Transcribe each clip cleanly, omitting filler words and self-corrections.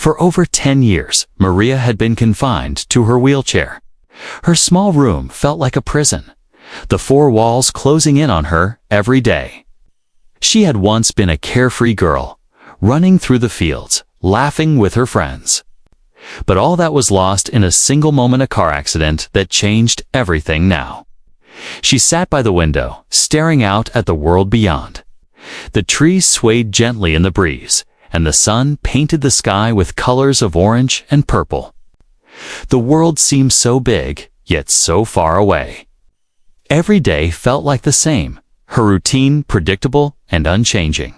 For over 10 years, Maria had been confined to her wheelchair. Her small room felt like a prison, the four walls closing in on her every day. She had once been a carefree girl, running through the fields, laughing with her friends. But all that was lost in a single moment, a car accident that changed everything now. She sat by the window, staring out at the world beyond. The trees swayed gently in the breeze, and the sun painted the sky with colors of orange and purple. The world seemed so big, yet so far away. Every day felt like the same, her routine predictable and unchanging.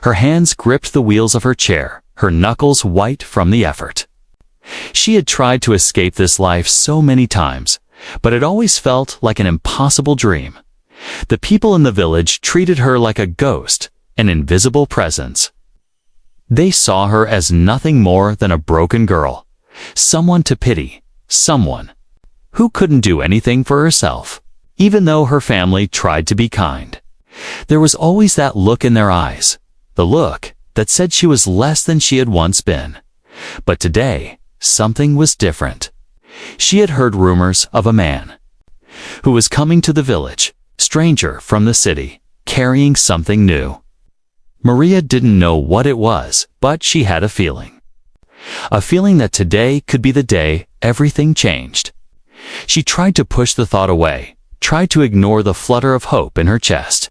Her hands gripped the wheels of her chair, her knuckles white from the effort. She had tried to escape this life so many times, but it always felt like an impossible dream. The people in the village treated her like a ghost, an invisible presence. They saw her as nothing more than a broken girl, someone to pity, someone who couldn't do anything for herself, even though her family tried to be kind. There was always that look in their eyes, the look that said she was less than she had once been. But today, something was different. She had heard rumors of a man who was coming to the village, stranger from the city, carrying something new. Maria didn't know what it was, but she had a feeling. A feeling that today could be the day everything changed. She tried to push the thought away, tried to ignore the flutter of hope in her chest.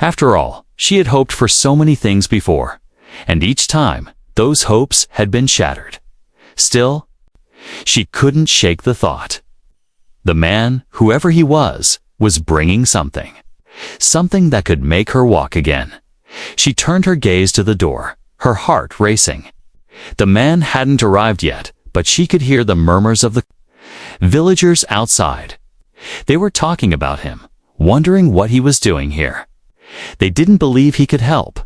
After all, she had hoped for so many things before, and each time, those hopes had been shattered. Still, she couldn't shake the thought. The man, whoever he was bringing something. Something that could make her walk again. She turned her gaze to the door, her heart racing. The man hadn't arrived yet, but she could hear the murmurs of the villagers outside. They were talking about him, wondering what he was doing here. They didn't believe he could help.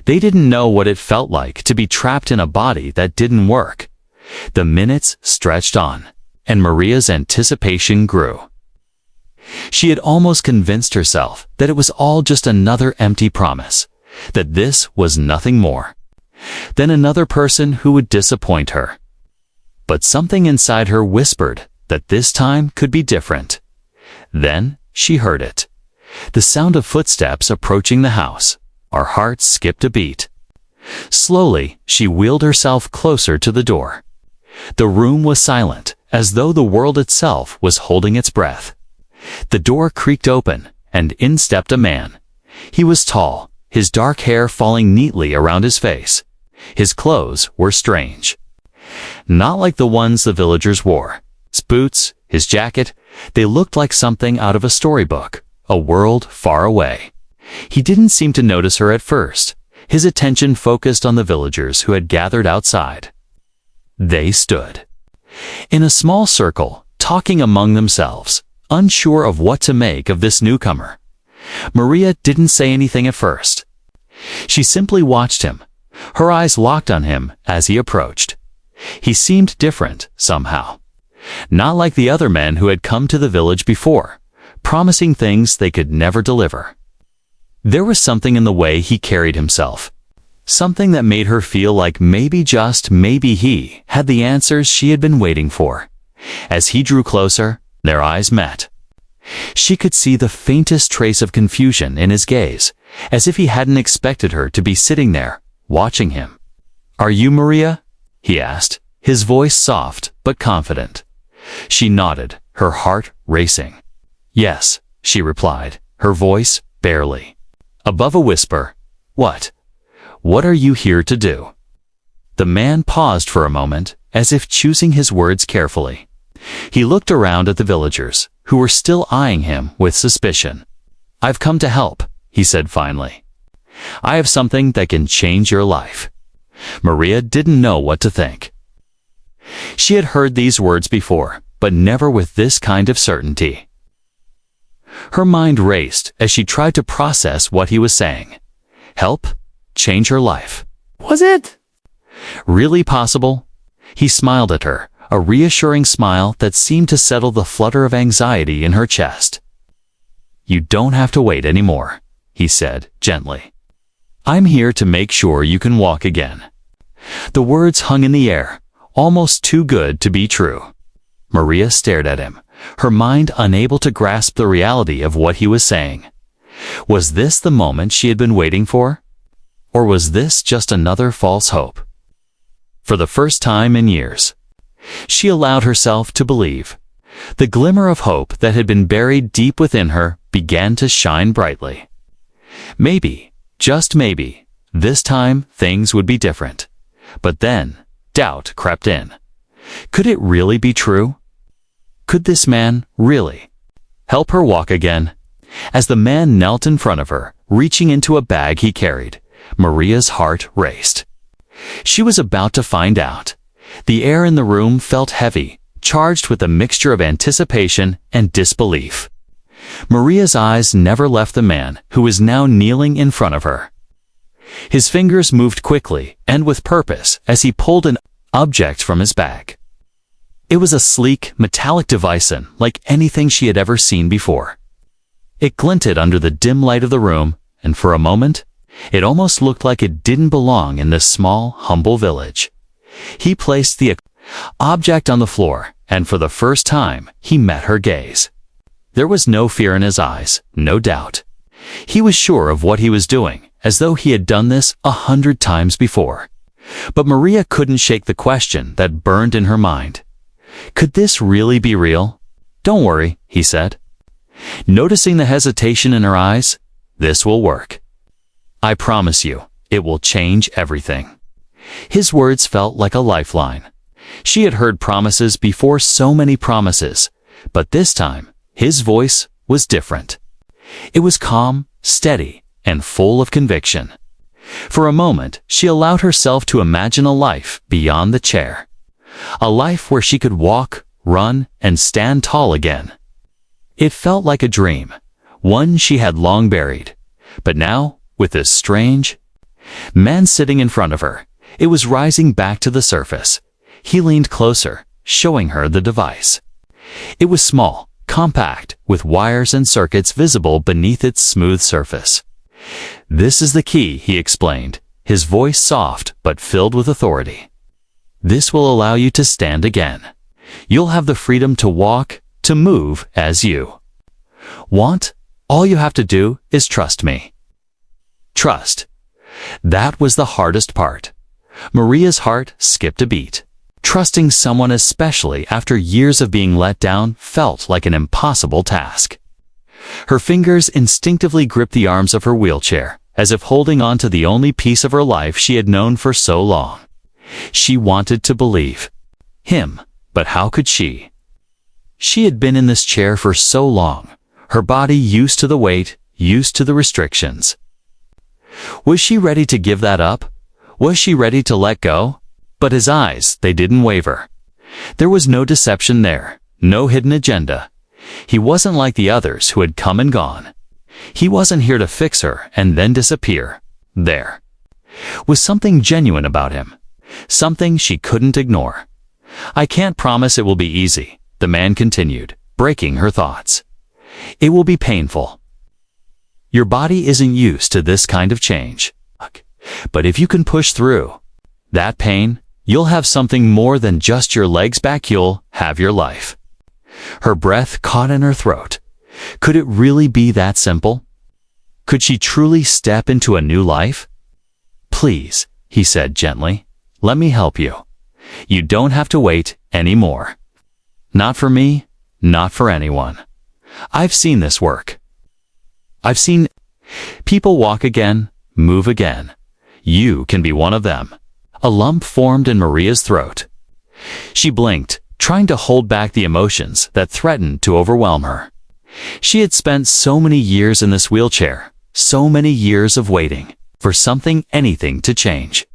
They didn't know what it felt like to be trapped in a body that didn't work. The minutes stretched on, and Maria's anticipation grew. She had almost convinced herself that it was all just another empty promise, that this was nothing more than another person who would disappoint her. But something inside her whispered that this time could be different. Then she heard it. The sound of footsteps approaching the house. Our hearts skipped a beat. Slowly, she wheeled herself closer to the door. The room was silent, as though the world itself was holding its breath. The door creaked open, and in stepped a man. He was tall, his dark hair falling neatly around his face. His clothes were strange. Not like the ones the villagers wore. His boots, his jacket, they looked like something out of a storybook, a world far away. He didn't seem to notice her at first. His attention focused on the villagers who had gathered outside. They stood in a small circle, talking among themselves, unsure of what to make of this newcomer. Maria didn't say anything at first. She simply watched him, her eyes locked on him as he approached. He seemed different, somehow. Not like the other men who had come to the village before, promising things they could never deliver. There was something in the way he carried himself, something that made her feel like maybe, just maybe, he had the answers she had been waiting for. As he drew closer, their eyes met. She could see the faintest trace of confusion in his gaze, as if he hadn't expected her to be sitting there, watching him. "Are you Maria?" he asked, his voice soft but confident. She nodded, her heart racing. "Yes," she replied, her voice barely above a whisper. What are you here to do?" The man paused for a moment, as if choosing his words carefully. He looked around at the villagers, who were still eyeing him with suspicion. "I've come to help," he said finally. "I have something that can change your life." Maria didn't know what to think. She had heard these words before, but never with this kind of certainty. Her mind raced as she tried to process what he was saying. Help? Change her life. Was it really possible? He smiled at her, a reassuring smile that seemed to settle the flutter of anxiety in her chest. "You don't have to wait anymore," he said gently. "I'm here to make sure you can walk again." The words hung in the air, almost too good to be true. Maria stared at him, her mind unable to grasp the reality of what he was saying. Was this the moment she had been waiting for? Or was this just another false hope? For the first time in years, she allowed herself to believe. The glimmer of hope that had been buried deep within her began to shine brightly. Maybe, just maybe, this time things would be different. But then, doubt crept in. Could it really be true? Could this man really help her walk again? As the man knelt in front of her, reaching into a bag he carried, Maria's heart raced. She was about to find out. The air in the room felt heavy, charged with a mixture of anticipation and disbelief. Maria's eyes never left the man who was now kneeling in front of her. His fingers moved quickly and with purpose as he pulled an object from his bag. It was a sleek, metallic device unlike anything she had ever seen before. It glinted under the dim light of the room, and for a moment, it almost looked like it didn't belong in this small, humble village. He placed the object on the floor, and for the first time, he met her gaze. There was no fear in his eyes, no doubt. He was sure of what he was doing, as though he had done this 100 times before. But Maria couldn't shake the question that burned in her mind. Could this really be real? "Don't worry," he said. Noticing the hesitation in her eyes, "This will work. I promise you, it will change everything." His words felt like a lifeline. She had heard promises before, so many promises, but this time, his voice was different. It was calm, steady, and full of conviction. For a moment, she allowed herself to imagine a life beyond the chair. A life where she could walk, run, and stand tall again. It felt like a dream, one she had long buried. But now, with this strange man sitting in front of her, it was rising back to the surface. He leaned closer, showing her the device. It was small, compact, with wires and circuits visible beneath its smooth surface. "This is the key," he explained, his voice soft but filled with authority. "This will allow you to stand again. You'll have the freedom to walk, to move as you want. All you have to do is trust me." Trust. That was the hardest part. Maria's heart skipped a beat. Trusting someone, especially after years of being let down, felt like an impossible task. Her fingers instinctively gripped the arms of her wheelchair, as if holding on to the only piece of her life she had known for so long. She wanted to believe him, but how could she? She had been in this chair for so long, her body used to the weight, used to the restrictions. Was she ready to give that up? Was she ready to let go? But his eyes, they didn't waver. There was no deception there, no hidden agenda. He wasn't like the others who had come and gone. He wasn't here to fix her and then disappear. There was something genuine about him, something she couldn't ignore. "I can't promise it will be easy," the man continued, breaking her thoughts. "It will be painful. Your body isn't used to this kind of change. But if you can push through that pain, you'll have something more than just your legs back. You'll have your life." Her breath caught in her throat. Could it really be that simple? Could she truly step into a new life? "Please," he said gently, "let me help you. You don't have to wait anymore. Not for me, not for anyone. I've seen this work. I've seen people walk again, move again. You can be one of them." A lump formed in Maria's throat. She blinked, trying to hold back the emotions that threatened to overwhelm her. She had spent so many years in this wheelchair, so many years of waiting for something, anything to change.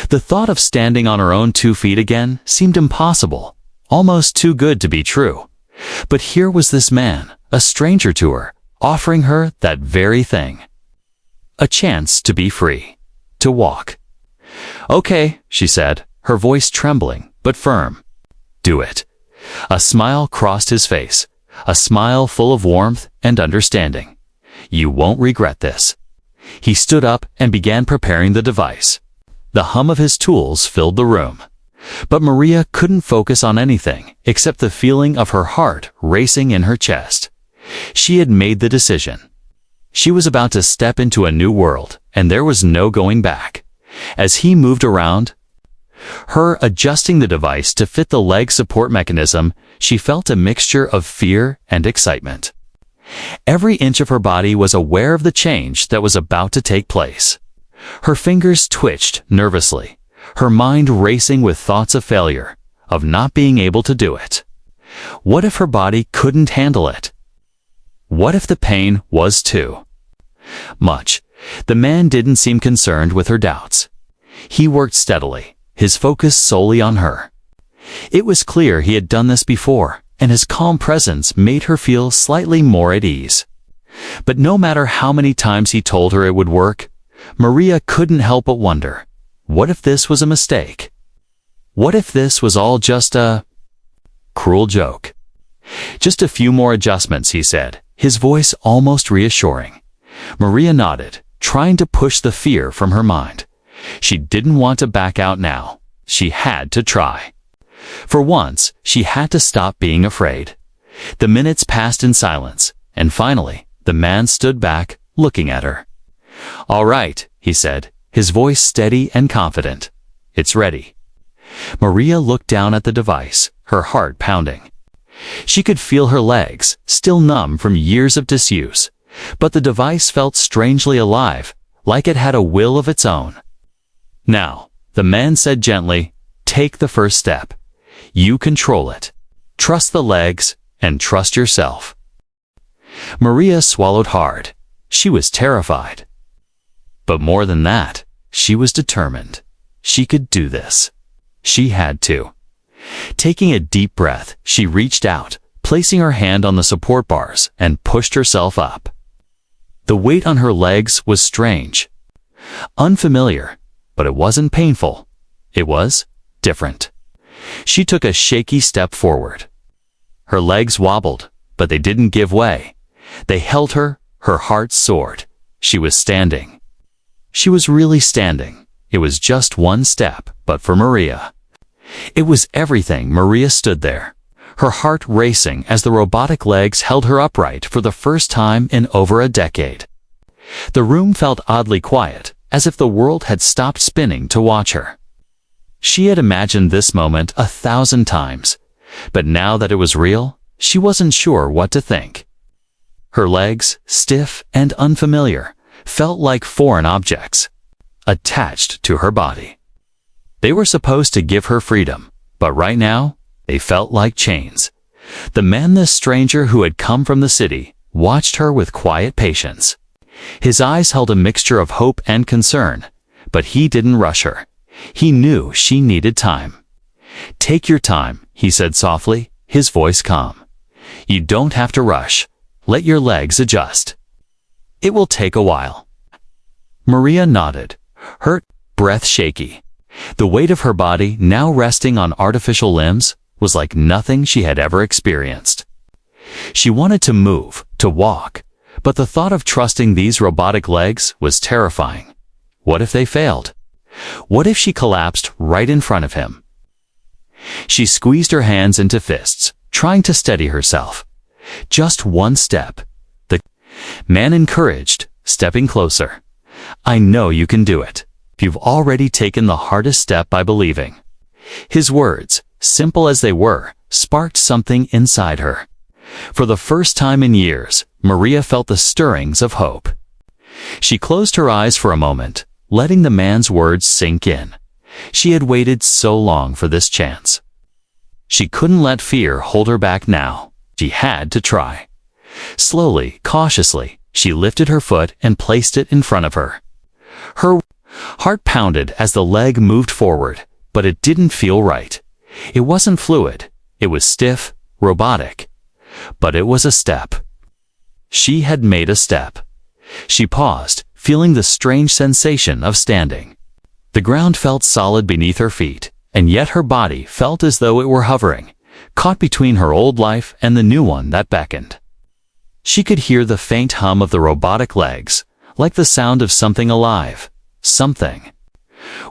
The thought of standing on her own 2 feet again seemed impossible, almost too good to be true. But here was this man, a stranger to her, offering her that very thing. A chance to be free, to walk. "Okay," she said, her voice trembling but firm. "Do it." A smile crossed his face, a smile full of warmth and understanding. "You won't regret this." He stood up and began preparing the device. The hum of his tools filled the room. But Maria couldn't focus on anything except the feeling of her heart racing in her chest. She had made the decision. She was about to step into a new world, and there was no going back. As he moved around, her adjusting the device to fit the leg support mechanism, she felt a mixture of fear and excitement. Every inch of her body was aware of the change that was about to take place. Her fingers twitched nervously, her mind racing with thoughts of failure, of not being able to do it. What if her body couldn't handle it? What if the pain was too much? The man didn't seem concerned with her doubts. He worked steadily, his focus solely on her. It was clear he had done this before, and his calm presence made her feel slightly more at ease. But no matter how many times he told her it would work, Maria couldn't help but wonder, what if this was a mistake? What if this was all just a cruel joke? Just a few more adjustments, he said, his voice almost reassuring. Maria nodded, trying to push the fear from her mind. She didn't want to back out now. She had to try. For once, she had to stop being afraid. The minutes passed in silence, and finally, the man stood back, looking at her. "All right," he said, his voice steady and confident. "It's ready." Maria looked down at the device, her heart pounding. She could feel her legs, still numb from years of disuse, but the device felt strangely alive, like it had a will of its own. "Now," the man said gently, "take the first step. You control it. Trust the legs, and trust yourself." Maria swallowed hard. She was terrified. But more than that, she was determined. She could do this. She had to. Taking a deep breath, she reached out, placing her hand on the support bars, and pushed herself up. The weight on her legs was strange. Unfamiliar, but it wasn't painful. It was different. She took a shaky step forward. Her legs wobbled, but they didn't give way. They held her, her heart soared. She was standing. She was really standing. It was just one step, but for Maria, it was everything. Maria stood there, her heart racing as the robotic legs held her upright for the first time in over a decade. The room felt oddly quiet, as if the world had stopped spinning to watch her. She had imagined this moment 1,000 times, but now that it was real, she wasn't sure what to think. Her legs, stiff and unfamiliar, felt like foreign objects, attached to her body. They were supposed to give her freedom, but right now, they felt like chains. The man, this stranger who had come from the city, watched her with quiet patience. His eyes held a mixture of hope and concern, but he didn't rush her. He knew she needed time. "Take your time," he said softly, his voice calm. "You don't have to rush. Let your legs adjust. It will take a while." Maria nodded, her breath shaky. The weight of her body, now resting on artificial limbs, was like nothing she had ever experienced. She wanted to move, to walk, but the thought of trusting these robotic legs was terrifying. What if they failed? What if she collapsed right in front of him? She squeezed her hands into fists, trying to steady herself. Just one step. The man encouraged, stepping closer. "I know you can do it. You've already taken the hardest step by believing." His words, simple as they were, sparked something inside her. For the first time in years, Maria felt the stirrings of hope. She closed her eyes for a moment, letting the man's words sink in. She had waited so long for this chance. She couldn't let fear hold her back now. She had to try. Slowly, cautiously, she lifted her foot and placed it in front of her. Her heart pounded as the leg moved forward, but it didn't feel right. It wasn't fluid. It was stiff, robotic. But it was a step. She had made a step. She paused, feeling the strange sensation of standing. The ground felt solid beneath her feet, and yet her body felt as though it were hovering, caught between her old life and the new one that beckoned. She could hear the faint hum of the robotic legs, like the sound of something alive. Something.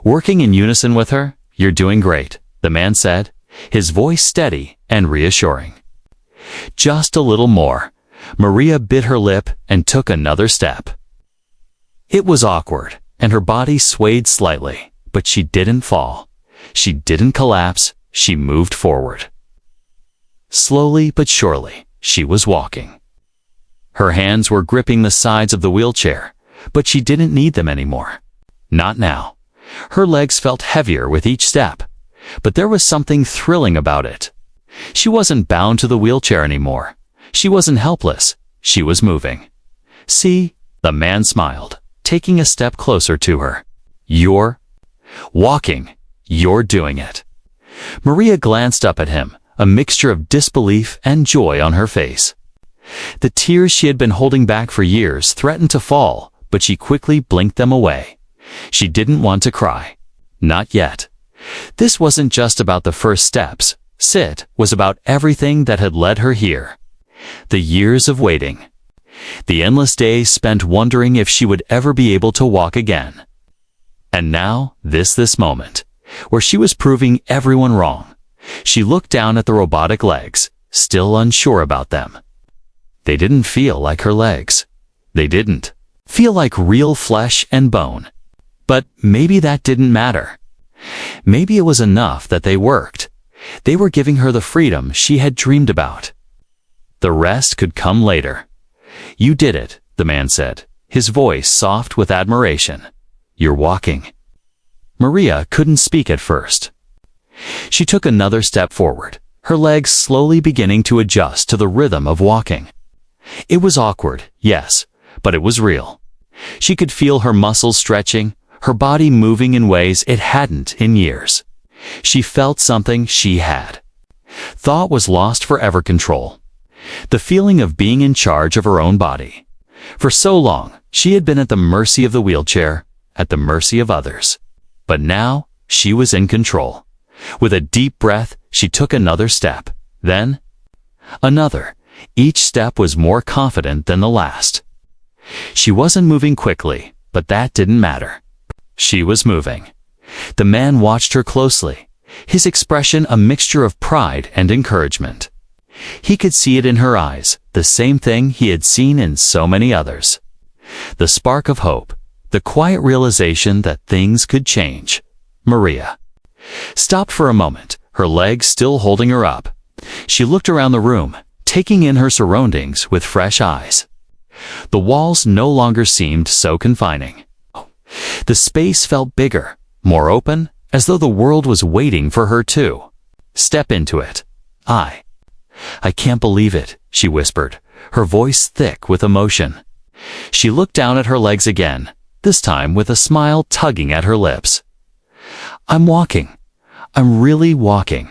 Working in unison with her, "You're doing great," the man said, his voice steady and reassuring. Just a little more. Maria bit her lip and took another step. It was awkward, and her body swayed slightly, but she didn't fall. She didn't collapse. She moved forward. Slowly but surely, she was walking. Her hands were gripping the sides of the wheelchair, but she didn't need them anymore. Not now. Her legs felt heavier with each step, but there was something thrilling about it. She wasn't bound to the wheelchair anymore. She wasn't helpless. She was moving. "See?" The man smiled, taking a step closer to her. "You're walking. You're doing it." Maria glanced up at him, a mixture of disbelief and joy on her face. The tears she had been holding back for years threatened to fall, but she quickly blinked them away. She didn't want to cry. Not yet. This wasn't just about the first steps. It was about everything that had led her here. The years of waiting. The endless days spent wondering if she would ever be able to walk again. And now, this moment, where she was proving everyone wrong. She looked down at the robotic legs, still unsure about them. They didn't feel like her legs. They didn't feel like real flesh and bone. But maybe that didn't matter. Maybe it was enough that they worked. They were giving her the freedom she had dreamed about. The rest could come later. "You did it," the man said, his voice soft with admiration. "You're walking." Maria couldn't speak at first. She took another step forward, her legs slowly beginning to adjust to the rhythm of walking. It was awkward, yes, but it was real. She could feel her muscles stretching, her body moving in ways it hadn't in years. She felt something she had. Thought was lost forever control. The feeling of being in charge of her own body. For so long, she had been at the mercy of the wheelchair, at the mercy of others. But now, she was in control. With a deep breath, she took another step. Then, another. Each step was more confident than the last. She wasn't moving quickly, but that didn't matter. She was moving. The man watched her closely, his expression a mixture of pride and encouragement. He could see it in her eyes, the same thing he had seen in so many others. The spark of hope, the quiet realization that things could change. Maria stopped for a moment, her legs still holding her up. She looked around the room, taking in her surroundings with fresh eyes. The walls no longer seemed so confining. The space felt bigger, more open, as though the world was waiting for her too. Step into it. I can't believe it, she whispered, her voice thick with emotion. She looked down at her legs again, this time with a smile tugging at her lips. "I'm walking. I'm really walking."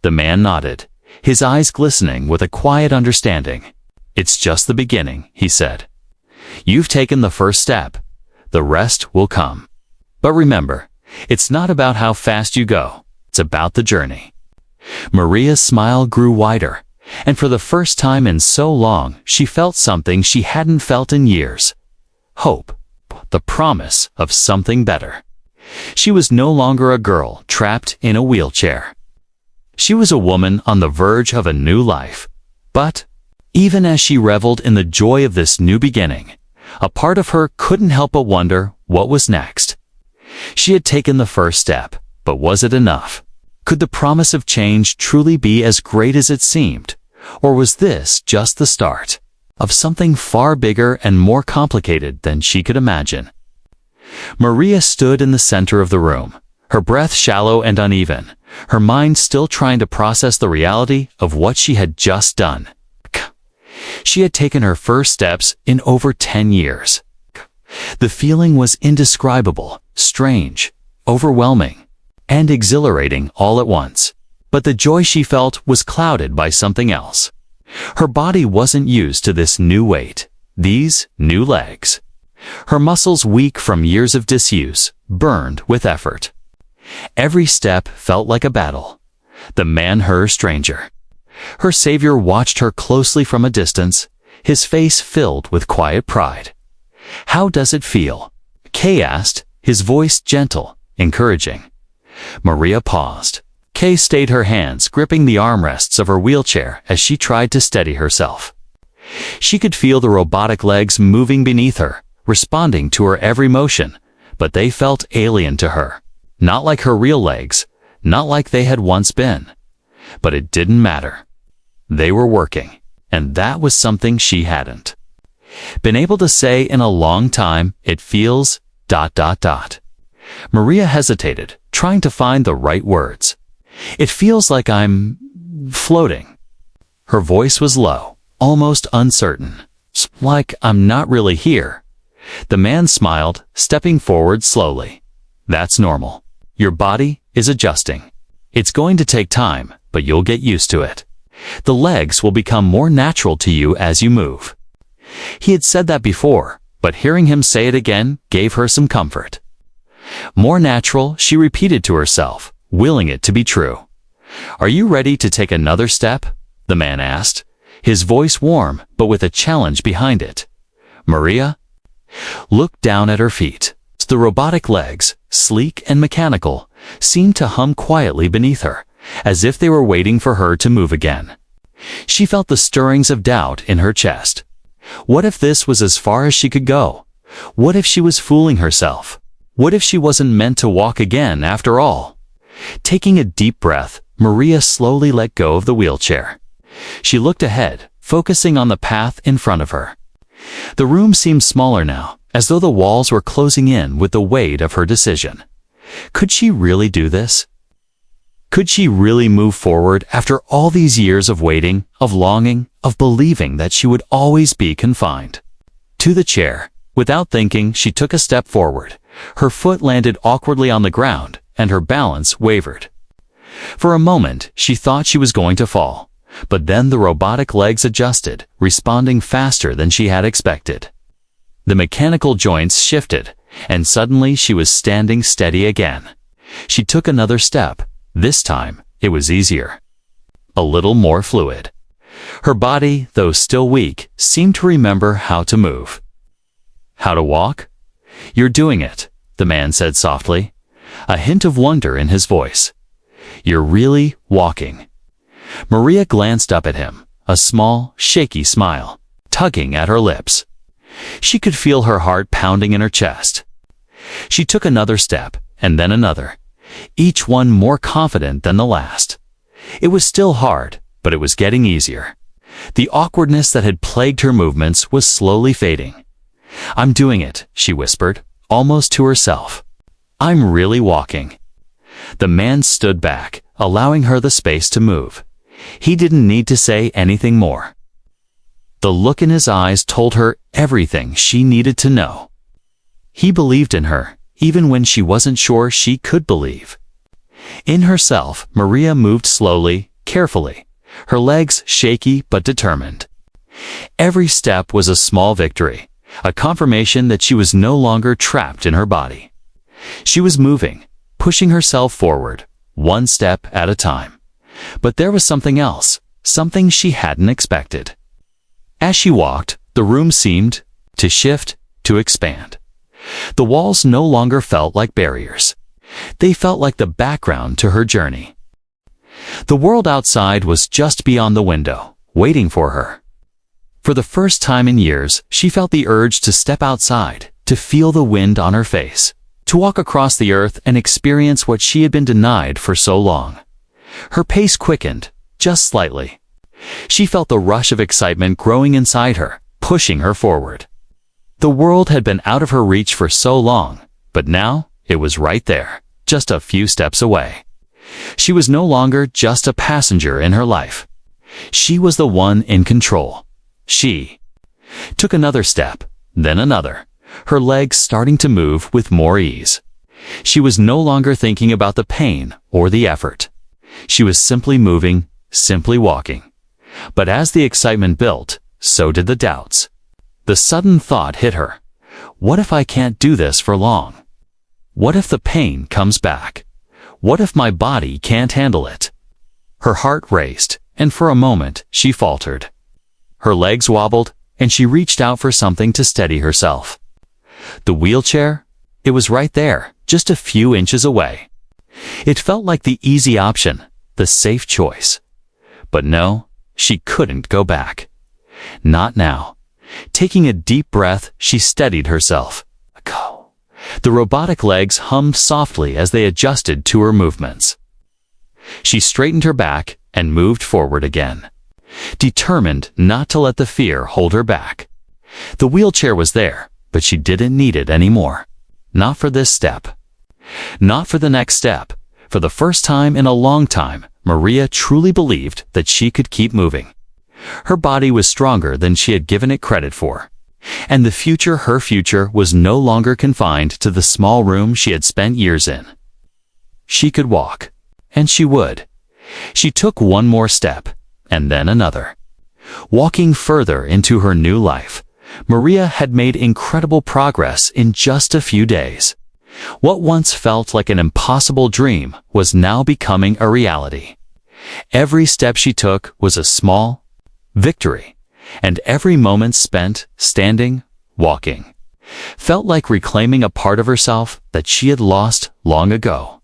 The man nodded, his eyes glistening with a quiet understanding. "It's just the beginning," he said. "You've taken the first step. The rest will come. But remember, it's not about how fast you go. It's about the journey." Maria's smile grew wider, and for the first time in so long, she felt something she hadn't felt in years. Hope. The promise of something better. She was no longer a girl trapped in a wheelchair. She was a woman on the verge of a new life. But even as she reveled in the joy of this new beginning, a part of her couldn't help but wonder what was next. She had taken the first step, but was it enough? Could the promise of change truly be as great as it seemed? Or was this just the start of something far bigger and more complicated than she could imagine? Maria stood in the center of the room, her breath shallow and uneven, her mind still trying to process the reality of what she had just done. She had taken her first steps in over 10 years. The feeling was indescribable, strange, overwhelming, and exhilarating all at once. But the joy she felt was clouded by something else. Her body wasn't used to this new weight, these new legs. Her muscles, weak from years of disuse, burned with effort. Every step felt like a battle. The man, her stranger. Her savior, watched her closely from a distance, his face filled with quiet pride. "How does it feel?" Kay asked, his voice gentle, encouraging. Maria paused. Kay stayed her hands gripping the armrests of her wheelchair as she tried to steady herself. She could feel the robotic legs moving beneath her, responding to her every motion, but they felt alien to her. Not like her real legs, not like they had once been. But it didn't matter. They were working, and that was something she hadn't been able to say in a long time. It feels... Maria hesitated, trying to find the right words. It feels like I'm floating. Her voice was low, almost uncertain. Like I'm not really here. The man smiled, stepping forward slowly. That's normal. Your body is adjusting. It's going to take time, but you'll get used to it. The legs will become more natural to you as you move. He had said that before, but hearing him say it again gave her some comfort. More natural, she repeated to herself, willing it to be true. Are you ready to take another step? The man asked, his voice warm but with a challenge behind it. Maria looked down at her feet. The robotic legs, sleek and mechanical, seemed to hum quietly beneath her, as if they were waiting for her to move again. She felt the stirrings of doubt in her chest. What if this was as far as she could go? What if she was fooling herself? What if she wasn't meant to walk again after all? Taking a deep breath, Maria slowly let go of the wheelchair. She looked ahead, focusing on the path in front of her. The room seemed smaller now, as though the walls were closing in with the weight of her decision. Could she really do this? Could she really move forward after all these years of waiting, of longing, of believing that she would always be confined? To the chair. Without thinking, she took a step forward. Her foot landed awkwardly on the ground, and her balance wavered. For a moment, she thought she was going to fall, but then the robotic legs adjusted, responding faster than she had expected. The mechanical joints shifted, and suddenly she was standing steady again. She took another step. This time, it was easier. A little more fluid. Her body, though still weak, seemed to remember how to move. How to walk? You're doing it, the man said softly, a hint of wonder in his voice. You're really walking. Maria glanced up at him, a small, shaky smile, tugging at her lips. She could feel her heart pounding in her chest. She took another step, and then another, each one more confident than the last. It was still hard, but it was getting easier. The awkwardness that had plagued her movements was slowly fading. I'm doing it, she whispered, almost to herself. I'm really walking. The man stood back, allowing her the space to move. He didn't need to say anything more. The look in his eyes told her everything she needed to know. He believed in her, even when she wasn't sure she could believe. In herself, Maria moved slowly, carefully, her legs shaky but determined. Every step was a small victory, a confirmation that she was no longer trapped in her body. She was moving, pushing herself forward, one step at a time. But there was something else, something she hadn't expected. As she walked, the room seemed to shift, to expand. The walls no longer felt like barriers. They felt like the background to her journey. The world outside was just beyond the window, waiting for her. For the first time in years, she felt the urge to step outside, to feel the wind on her face, to walk across the earth and experience what she had been denied for so long. Her pace quickened, just slightly. She felt the rush of excitement growing inside her, pushing her forward. The world had been out of her reach for so long, but now it was right there, just a few steps away. She was no longer just a passenger in her life. She was the one in control. She took another step, then another, her legs starting to move with more ease. She was no longer thinking about the pain or the effort. She was simply moving, simply walking. But as the excitement built, so did the doubts. The sudden thought hit her. What if I can't do this for long? What if the pain comes back? What if my body can't handle it? Her heart raced, and for a moment she faltered. Her legs wobbled, and she reached out for something to steady herself. The wheelchair? It was right there, just a few inches away. It felt like the easy option, the safe choice. But no, she couldn't go back. Not now. Taking a deep breath, she steadied herself. Go. The robotic legs hummed softly as they adjusted to her movements. She straightened her back and moved forward again, determined not to let the fear hold her back. The wheelchair was there, but she didn't need it anymore. Not for this step. Not for the next step. For the first time in a long time, Maria truly believed that she could keep moving. Her body was stronger than she had given it credit for. And her future was no longer confined to the small room she had spent years in. She could walk. And she would. She took one more step, and then another. Walking further into her new life, Maria had made incredible progress in just a few days. What once felt like an impossible dream was now becoming a reality. Every step she took was a small victory, and every moment spent standing, walking, felt like reclaiming a part of herself that she had lost long ago.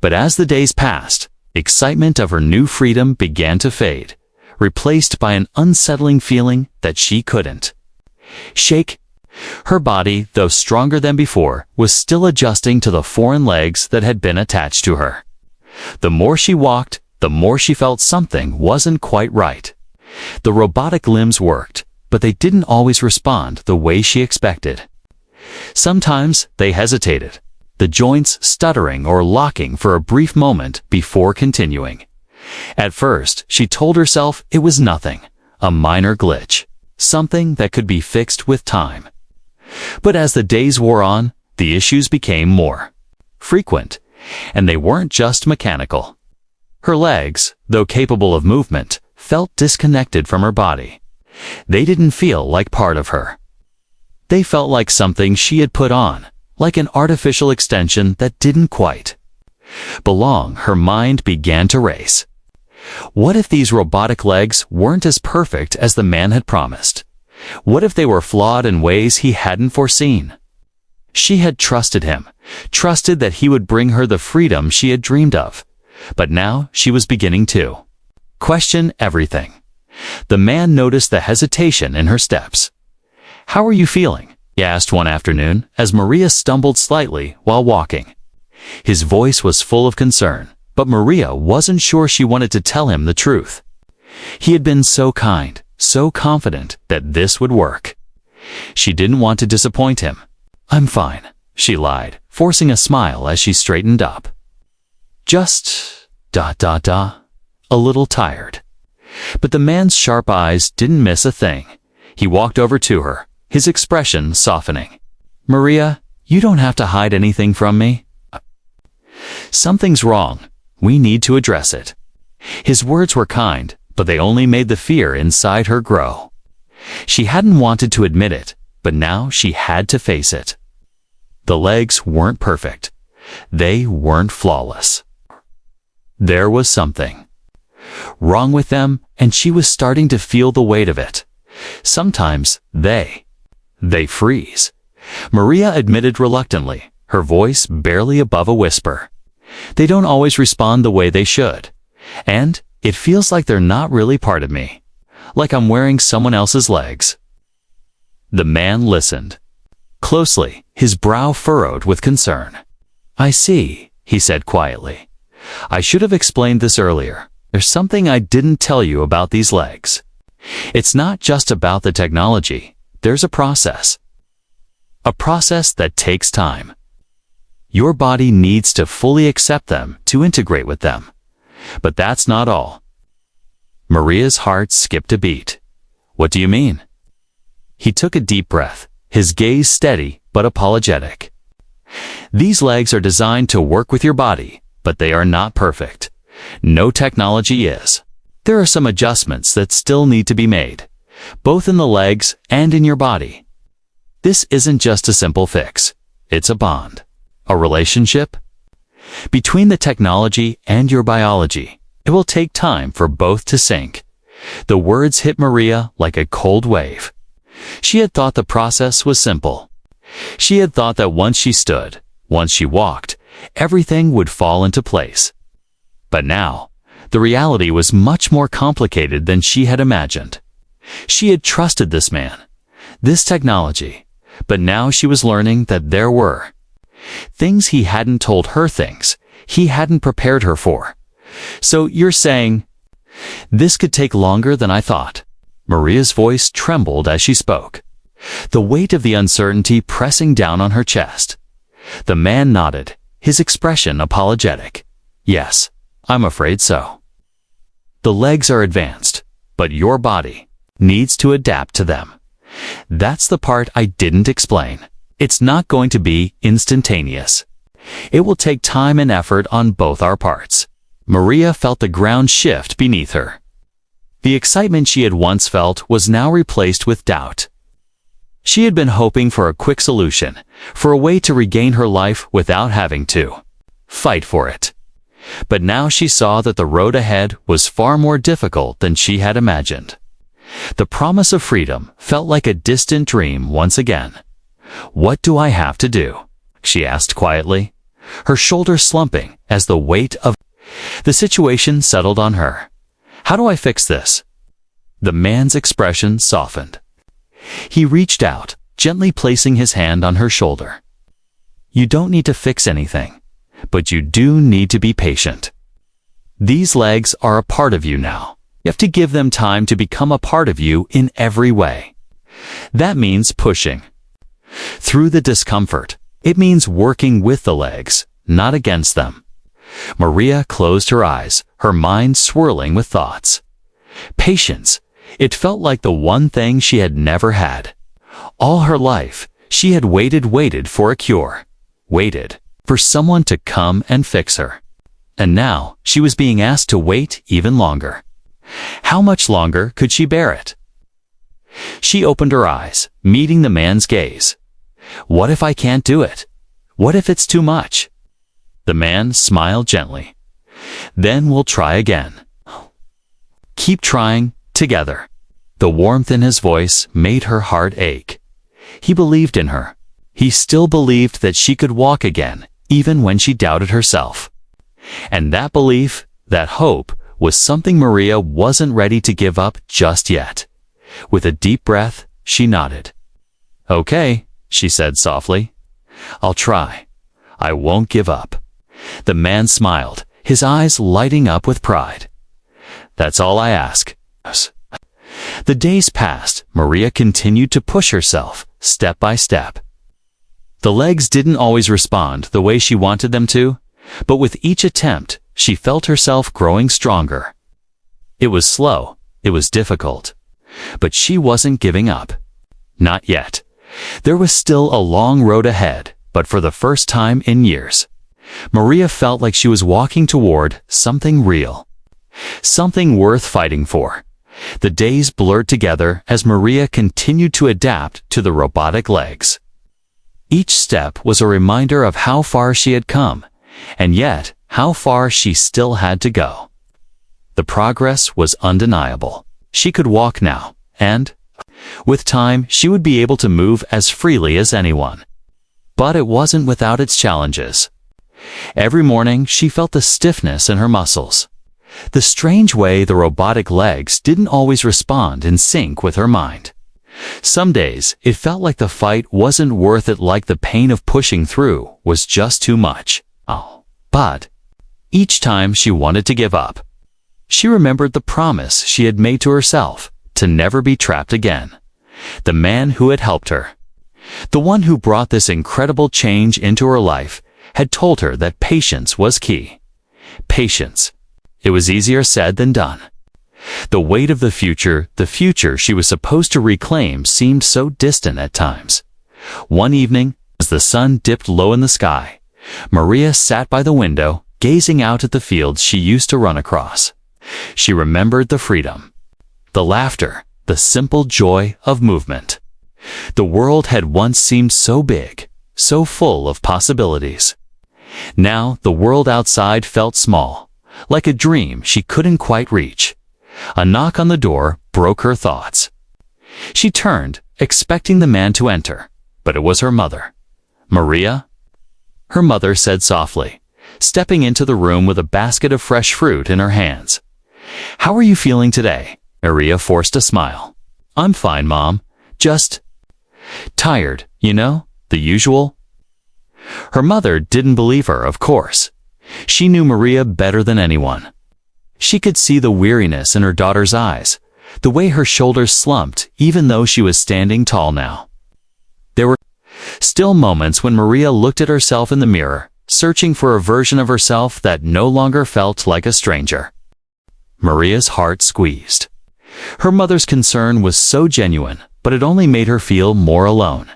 But as the days passed, excitement of her new freedom began to fade, replaced by an unsettling feeling that she couldn't shake. Her body, though stronger than before, was still adjusting to the foreign legs that had been attached to her. The more she walked, the more she felt something wasn't quite right. The robotic limbs worked, but they didn't always respond the way she expected. Sometimes they hesitated, the joints stuttering or locking for a brief moment before continuing. At first, she told herself it was nothing, a minor glitch, something that could be fixed with time. But as the days wore on, the issues became more frequent, and they weren't just mechanical. Her legs, though capable of movement, felt disconnected from her body. They didn't feel like part of her. They felt like something she had put on, like an artificial extension that didn't quite belong. Her mind began to race. What if these robotic legs weren't as perfect as the man had promised? What if they were flawed in ways he hadn't foreseen? She had trusted him, trusted that he would bring her the freedom she had dreamed of. But now she was beginning to question everything. The man noticed the hesitation in her steps. "How are you feeling?" he asked one afternoon as Maria stumbled slightly while walking. His voice was full of concern, but Maria wasn't sure she wanted to tell him the truth. He had been so kind, so confident that this would work. She didn't want to disappoint him. "I'm fine," she lied, forcing a smile as she straightened up. "Just... a little tired." But the man's sharp eyes didn't miss a thing. He walked over to her, his expression softening. "Maria, you don't have to hide anything from me. Something's wrong. We need to address it." His words were kind, but they only made the fear inside her grow. She hadn't wanted to admit it, but now she had to face it. The legs weren't perfect. They weren't flawless. There was something wrong with them, and she was starting to feel the weight of it. Sometimes they freeze. Maria admitted reluctantly, her voice barely above a whisper. "They don't always respond the way they should. And it feels like they're not really part of me. Like I'm wearing someone else's legs." The man listened closely, his brow furrowed with concern. "I see," he said quietly. "I should have explained this earlier. There's something I didn't tell you about these legs. It's not just about the technology. There's a process. A process that takes time. Your body needs to fully accept them to integrate with them. But that's not all." Maria's heart skipped a beat. "What do you mean?" He took a deep breath, his gaze steady but apologetic. "These legs are designed to work with your body, but they are not perfect. No technology is. There are some adjustments that still need to be made, both in the legs and in your body. This isn't just a simple fix. It's a bond, a relationship between the technology and your biology. It will take time for both to sync." The words hit Maria like a cold wave. She had thought the process was simple. She had thought that once she stood, once she walked, everything would fall into place. But now, the reality was much more complicated than she had imagined. She had trusted this man, this technology, but now she was learning that there were things he hadn't told her, things he hadn't prepared her for. "So you're saying this could take longer than I thought?" Maria's voice trembled as she spoke, the weight of the uncertainty pressing down on her chest. The man nodded, his expression apologetic. "Yes, I'm afraid so. The legs are advanced, but your body needs to adapt to them. That's the part I didn't explain. It's not going to be instantaneous. It will take time and effort on both our parts." Maria felt the ground shift beneath her. The excitement she had once felt was now replaced with doubt. She had been hoping for a quick solution, for a way to regain her life without having to fight for it. But now she saw that the road ahead was far more difficult than she had imagined. The promise of freedom felt like a distant dream once again. "What do I have to do?" she asked quietly, her shoulders slumping as the weight of the situation settled on her. "How do I fix this?" The man's expression softened. He reached out, gently placing his hand on her shoulder. "You don't need to fix anything, but you do need to be patient. These legs are a part of you now. You have to give them time to become a part of you in every way. That means pushing through the discomfort. It means working with the legs, not against them." Maria closed her eyes, her mind swirling with thoughts. Patience. It felt like the one thing she had never had. All her life, she had waited for a cure, waited for someone to come and fix her. And now she was being asked to wait even longer. How much longer could she bear it? She opened her eyes, meeting the man's gaze. "What if I can't do it? What if it's too much?" The man smiled gently. "Then we'll try again. Keep trying, together." The warmth in his voice made her heart ache. He believed in her. He still believed that she could walk again, even when she doubted herself. And that belief, that hope, was something Maria wasn't ready to give up just yet. With a deep breath, she nodded. "Okay," she said softly. "I'll try. I won't give up." The man smiled, his eyes lighting up with pride. "That's all I ask." The days passed. Maria continued to push herself, step by step. The legs didn't always respond the way she wanted them to, but with each attempt, she felt herself growing stronger. It was slow, it was difficult, but she wasn't giving up. Not yet. There was still a long road ahead, but for the first time in years, Maria felt like she was walking toward something real, something worth fighting for. The days blurred together as Maria continued to adapt to the robotic legs. Each step was a reminder of how far she had come, and yet how far she still had to go. The progress was undeniable. She could walk now, and with time she would be able to move as freely as anyone. But it wasn't without its challenges. Every morning she felt the stiffness in her muscles, the strange way the robotic legs didn't always respond in sync with her mind. Some days it felt like the fight wasn't worth it, like the pain of pushing through was just too much. But each time she wanted to give up. She remembered the promise she had made to herself to never be trapped again. The man who had helped her, the one who brought this incredible change into her life, had told her that patience was key. Patience. It was easier said than done. The weight of the future she was supposed to reclaim, seemed so distant at times. One evening, as the sun dipped low in the sky, Maria sat by the window, gazing out at the fields she used to run across. She remembered the freedom, the laughter, the simple joy of movement. The world had once seemed so big, so full of possibilities. Now the world outside felt small, like a dream she couldn't quite reach. A knock on the door broke her thoughts. She turned, expecting the man to enter, but it was her mother. "Maria?" her mother said softly, stepping into the room with a basket of fresh fruit in her hands. "How are you feeling today?" Maria forced a smile. "I'm fine, Mom. Just tired, you know, the usual." Her mother didn't believe her, of course. She knew Maria better than anyone. She could see the weariness in her daughter's eyes, the way her shoulders slumped even though she was standing tall now. There were still moments when Maria looked at herself in the mirror, searching for a version of herself that no longer felt like a stranger. Maria's heart squeezed. Her mother's concern was so genuine, but it only made her feel more alone.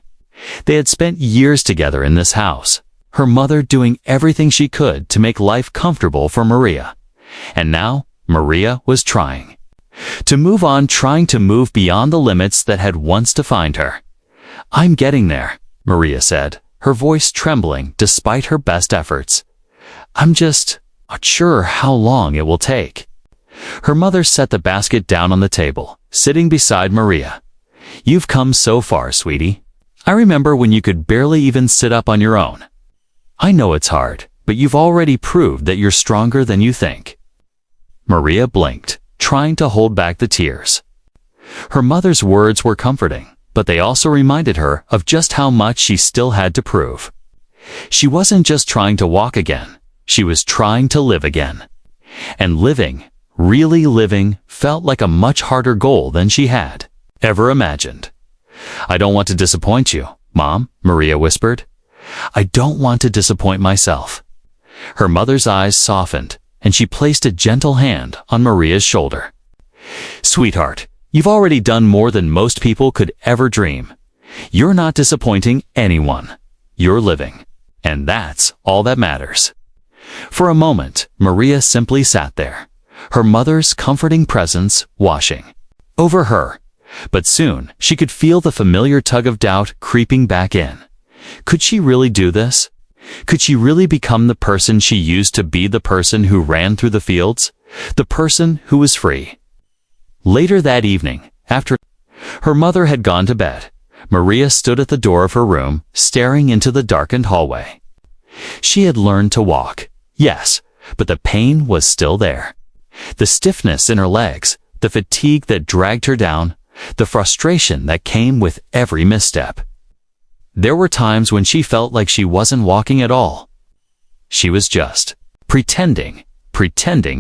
They had spent years together in this house, her mother doing everything she could to make life comfortable for Maria. And now, Maria was trying to move on, trying to move beyond the limits that had once defined her. "I'm getting there," Maria said, her voice trembling despite her best efforts. "I'm just not sure how long it will take." Her mother set the basket down on the table, sitting beside Maria. "You've come so far, sweetie. I remember when you could barely even sit up on your own. I know it's hard, but you've already proved that you're stronger than you think." Maria blinked, trying to hold back the tears. Her mother's words were comforting, but they also reminded her of just how much she still had to prove. She wasn't just trying to walk again, she was trying to live again. And living, really living, felt like a much harder goal than she had ever imagined. "I don't want to disappoint you, Mom," Maria whispered. "I don't want to disappoint myself." Her mother's eyes softened, and she placed a gentle hand on Maria's shoulder. "Sweetheart, you've already done more than most people could ever dream. You're not disappointing anyone. You're living. And that's all that matters." For a moment, Maria simply sat there, her mother's comforting presence washing over her. But soon, she could feel the familiar tug of doubt creeping back in. Could she really do this? Could she really become the person she used to be, the person who ran through the fields, the person who was free? Later that evening, after her mother had gone to bed, Maria stood at the door of her room, staring into the darkened hallway. She had learned to walk, yes, but the pain was still there. The stiffness in her legs, the fatigue that dragged her down, the frustration that came with every misstep. There were times when she felt like she wasn't walking at all. She was just pretending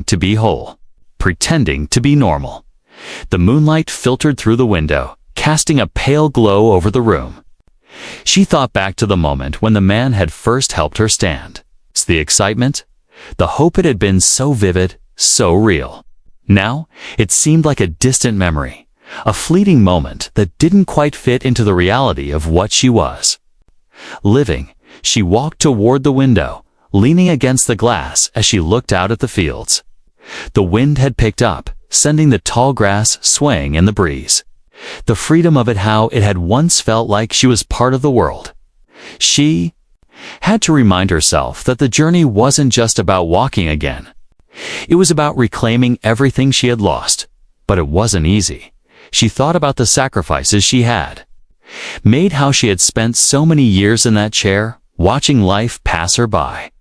to be whole, pretending to be normal. The moonlight filtered through the window, casting a pale glow over the room. She thought back to the moment when the man had first helped her stand. The excitement, the hope, it had been so vivid, so real. Now, it seemed like a distant memory, a fleeting moment that didn't quite fit into the reality of what she was. Living, she walked toward the window, leaning against the glass as she looked out at the fields. The wind had picked up, sending the tall grass swaying in the breeze. The freedom of it, how it had once felt like she was part of the world. She had to remind herself that the journey wasn't just about walking again. It was about reclaiming everything she had lost. But it wasn't easy. She thought about the sacrifices she had made, how she had spent so many years in that chair, watching life pass her by.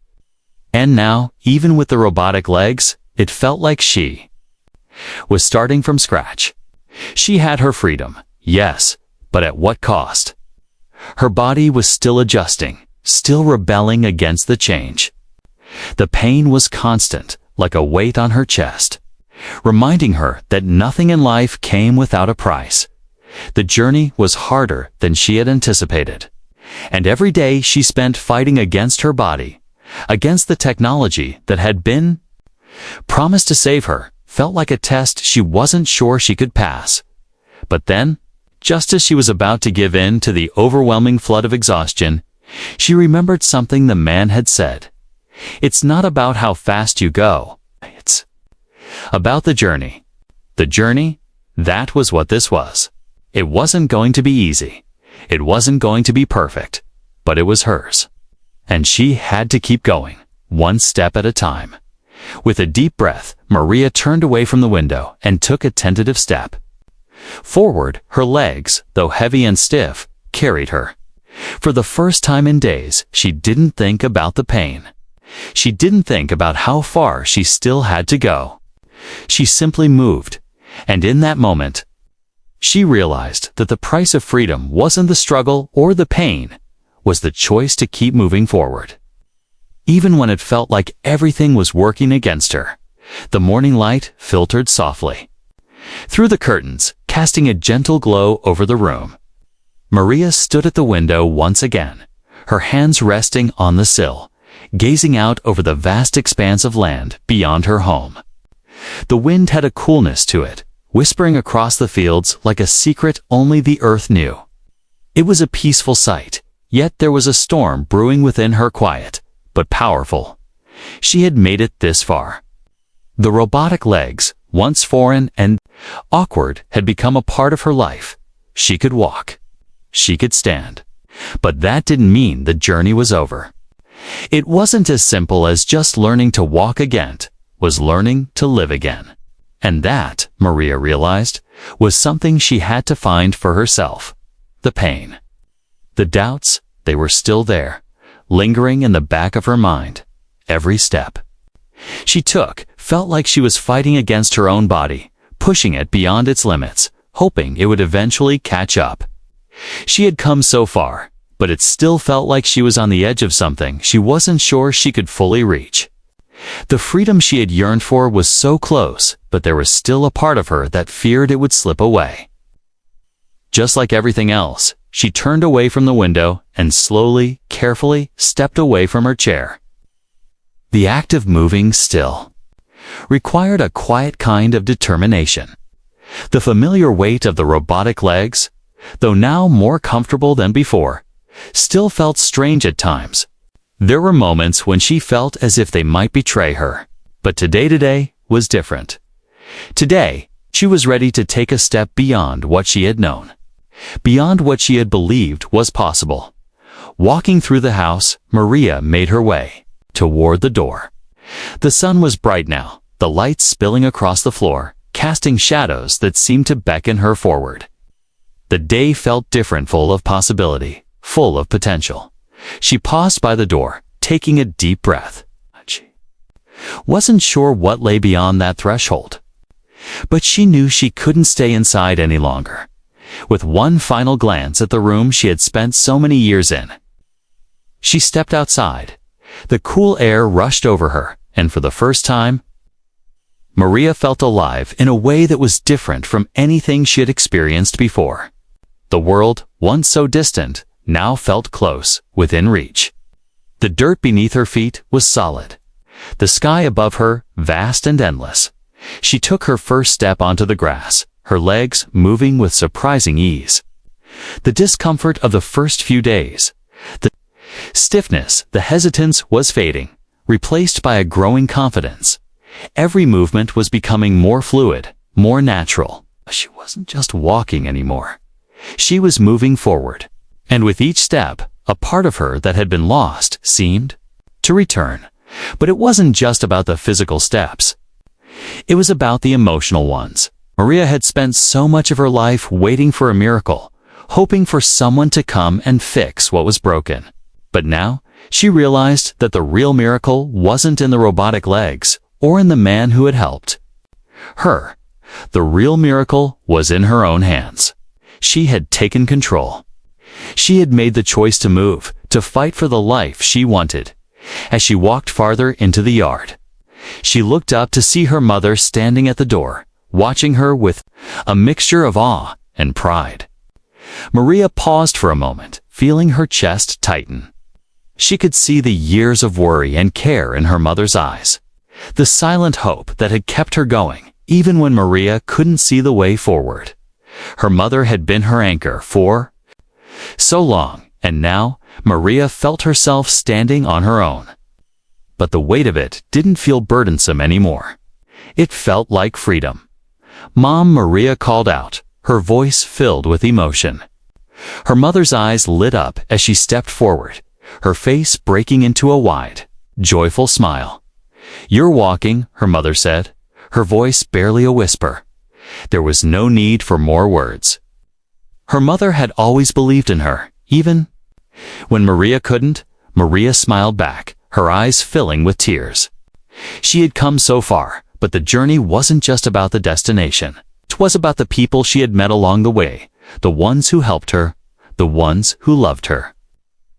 And now, even with the robotic legs, it felt like she was starting from scratch. She had her freedom, yes, but at what cost? Her body was still adjusting, still rebelling against the change. The pain was constant, like a weight on her chest, reminding her that nothing in life came without a price. The journey was harder than she had anticipated, and every day she spent fighting against her body, against the technology that had been promised to save her, felt like a test she wasn't sure she could pass. But then, just as she was about to give in to the overwhelming flood of exhaustion, she remembered something the man had said. It's not about how fast you go. It's about the journey. The journey, that was what this was. It wasn't going to be easy. It wasn't going to be perfect, but it was hers. And she had to keep going, one step at a time. With a deep breath, Maria turned away from the window and took a tentative step. Forward, her legs, though heavy and stiff, carried her. For the first time in days, she didn't think about the pain. She didn't think about how far she still had to go. She simply moved, and in that moment, she realized that the price of freedom wasn't the struggle or the pain, was the choice to keep moving forward. Even when it felt like everything was working against her, the morning light filtered softly through the curtains, casting a gentle glow over the room. Maria stood at the window once again, her hands resting on the sill, gazing out over the vast expanse of land beyond her home. The wind had a coolness to it, whispering across the fields like a secret only the earth knew. It was a peaceful sight, yet there was a storm brewing within her, quiet but powerful. She had made it this far. The robotic legs, once foreign and awkward, had become a part of her life. She could walk. She could stand. But that didn't mean the journey was over. It wasn't as simple as just learning to walk again. It was learning to live again. And that, Maria realized, was something she had to find for herself. The pain. The doubts, they were still there, lingering in the back of her mind. Every step she took felt like she was fighting against her own body, pushing it beyond its limits, hoping it would eventually catch up. She had come so far, but it still felt like she was on the edge of something she wasn't sure she could fully reach. The freedom she had yearned for was so close, but there was still a part of her that feared it would slip away. Just like everything else, she turned away from the window and slowly, carefully stepped away from her chair. The act of moving still required a quiet kind of determination. The familiar weight of the robotic legs, though now more comfortable than before, still felt strange at times. There were moments when she felt as if they might betray her, but today was different. Today, she was ready to take a step beyond what she had known, beyond what she had believed was possible. Walking through the house, Maria made her way toward the door. The sun was bright now, the lights spilling across the floor, casting shadows that seemed to beckon her forward. The day felt different, full of possibility, full of potential. She paused by the door, taking a deep breath. She wasn't sure what lay beyond that threshold, but she knew she couldn't stay inside any longer. With one final glance at the room she had spent so many years in, she stepped outside. The cool air rushed over her, and for the first time, Maria felt alive in a way that was different from anything she had experienced before. The world, once so distant, now felt close, within reach. The dirt beneath her feet was solid. The sky above her, vast and endless. She took her first step onto the grass, her legs moving with surprising ease. The discomfort of the first few days, the stiffness, the hesitance was fading, replaced by a growing confidence. Every movement was becoming more fluid, more natural. She wasn't just walking anymore. She was moving forward. And with each step, a part of her that had been lost seemed to return. But it wasn't just about the physical steps. It was about the emotional ones. Maria had spent so much of her life waiting for a miracle, hoping for someone to come and fix what was broken. But now, she realized that the real miracle wasn't in the robotic legs or in the man who had helped her. The real miracle was in her own hands. She had taken control. She had made the choice to move, to fight for the life she wanted. As she walked farther into the yard, she looked up to see her mother standing at the door, watching her with a mixture of awe and pride. Maria paused for a moment, feeling her chest tighten. She could see the years of worry and care in her mother's eyes, the silent hope that had kept her going, even when Maria couldn't see the way forward. Her mother had been her anchor for so long, and now Maria felt herself standing on her own. But the weight of it didn't feel burdensome anymore. It felt like freedom. "Mom," Maria called out, her voice filled with emotion. Her mother's eyes lit up as she stepped forward, her face breaking into a wide, joyful smile. "You're walking," her mother said, her voice barely a whisper. There was no need for more words. Her mother had always believed in her, even When Maria couldn't, Maria smiled back, her eyes filling with tears. She had come so far, but the journey wasn't just about the destination. It was about the people she had met along the way, the ones who helped her, the ones who loved her.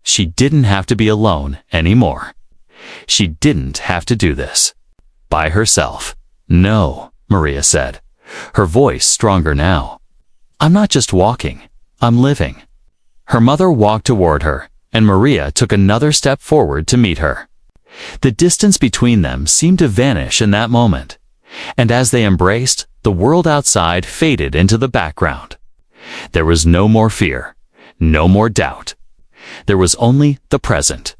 She didn't have to be alone anymore. She didn't have to do this by herself. No, Maria said, her voice stronger now. I'm not just walking, I'm living. Her mother walked toward her, and Maria took another step forward to meet her. The distance between them seemed to vanish in that moment, and as they embraced, the world outside faded into the background. There was no more fear, no more doubt. There was only the present,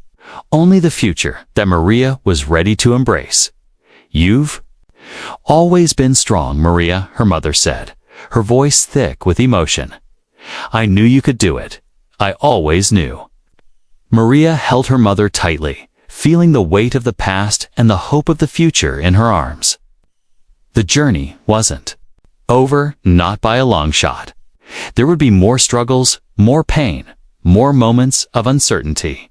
only the future that Maria was ready to embrace. You've always been strong, Maria, her mother said, her voice thick with emotion. I knew you could do it. I always knew. Maria held her mother tightly, feeling the weight of the past and the hope of the future in her arms. The journey wasn't over, not by a long shot. There would be more struggles, more pain, more moments of uncertainty.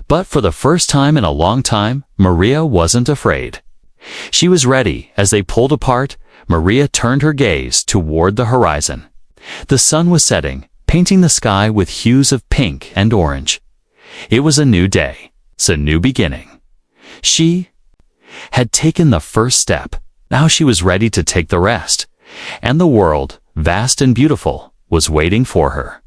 But for the first time in a long time, Maria wasn't afraid. She was ready. As they pulled apart, Maria turned her gaze toward the horizon. The sun was setting, painting the sky with hues of pink and orange. It was a new day, a new beginning. She had taken the first step. Now she was ready to take the rest. And the world, vast and beautiful, was waiting for her.